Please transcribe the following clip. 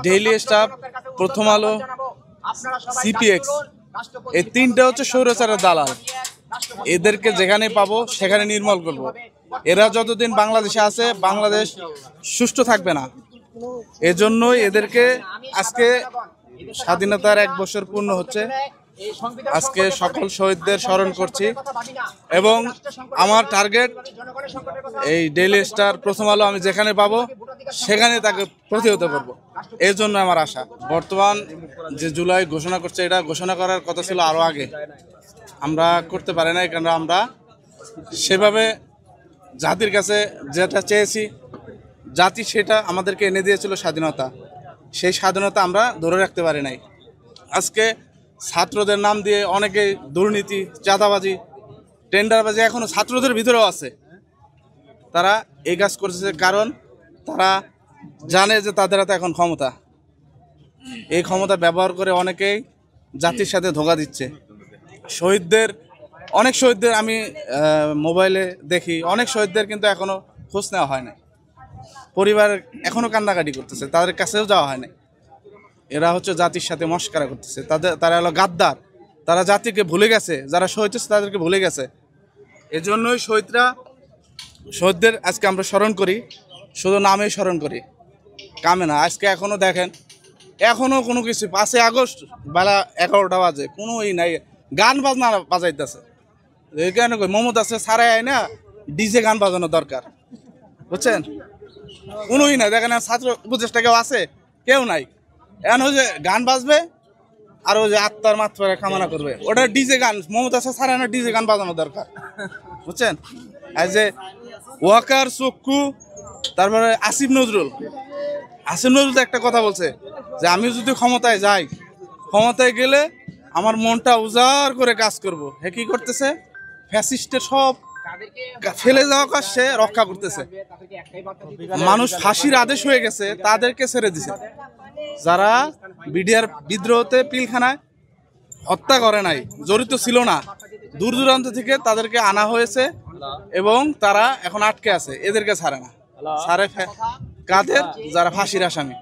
Daily staff, প্রথম আলো, CPX, এই তিনটা হচ্ছে স্বৈরাচারের দালাল। এদেরকে যেখানে পাবো সেখানে নির্মূল করব। এরা যতদিন বাংলাদেশে আছে বাংলাদেশ সুষ্ঠু থাকবে না। এজন্যই এদেরকে আজকে স্বাধীনতার 1 বছর পূর্ণ হচ্ছে, আজকে সকল শহীদদের স্মরণ করছি এবং আমার টার্গেট এই ডেইলি স্টার, প্রথম আলো আমি যেখানে পাবো সেখানে তাকে প্রতিহত করব। এর জন্য আমার আশা। বর্তমান যে জুলাই ঘোষণা করছে, এটা ঘোষণা করার কথা ছিল আরও আগে, আমরা করতে পারি নাই, কারণ আমরা সেভাবে জাতির কাছে যেটা চেয়েছি, জাতি সেটা আমাদেরকে এনে দিয়েছিল স্বাধীনতা। সেই স্বাধীনতা আমরা ধরে রাখতে পারি নাই। আজকে ছাত্রদের নাম দিয়ে অনেকে দুর্নীতি, চাঁদাবাজি, টেন্ডারবাজি এখনো ছাত্রদের ভিতরেও আছে। তারা এই কাজ করতেছে কারণ তারা জানে যে তাদের হাতে এখন ক্ষমতা। এই ক্ষমতা ব্যবহার করে অনেকেই জাতির সাথে ধোঁকা দিচ্ছে। অনেক শহীদদের আমি মোবাইলে দেখি, অনেক শহীদদের কিন্তু এখনো খোঁজ নেওয়া হয় না। পরিবার এখনো কান্নাকাটি করতেছে, তাদের কাছেও যাওয়া হয় না। এরা হচ্ছে জাতির সাথে মস্করা করতেছে। তারা হলো গাদ্দার। তারা জাতিকে ভুলে গেছে, যারা শহীদ হচ্ছে তাদেরকে ভুলে গেছে। এজন্যই শহীদদের আজকে আমরা স্মরণ করি, শুধু নামেই স্মরণ করি, কামে না। আজকে এখনো দেখেন, এখনো কোনো কিছু 5 আগস্ট বেলা 11টা বাজে, কোনো নাই, গান বাজনা বাজাইতেছে। কেন মমতা আছে সারাই আয় না, ডিজে গান বাজানো দরকার, বুঝছেন? কোনোই নাই। দেখেন ছাত্র উপদেষ্টা কেউ আছে? কেউ নাই। এখন ওই যে গান বাজবে আর ওই যে আত্মার মাত্রা কামনা করবে, ওটা ডিজে গান। মমতা আছে সারাই না, ডিজে গান বাজানো দরকার, বুঝছেন? আর যে ওয়াকার, চক্ষু, তারপরে আসিফ নজরুল তো একটা কথা বলছে যে আমি যদি ক্ষমতায় যাই, ক্ষমতায় গেলে আমার মনটা উজাড় করে কাজ করব। হে কি করতেছে? ফ্যাসিস্টের সব ফেলে যাওয়া কাজ সে রক্ষা করতেছে। মানুষ ফাঁসির আদেশ হয়ে গেছে, তাদেরকে ছেড়ে দিছে। যারা বিডিআর বিদ্রোহতে পিলখানায় হত্যা করে নাই, জড়িত ছিল না, দূর দূরান্ত থেকে তাদেরকে আনা হয়েছে এবং তারা এখন আটকে আছে। এদেরকে ছাড়ে না। ছাড়ে কাদের? যারা ফাঁসির আসামি।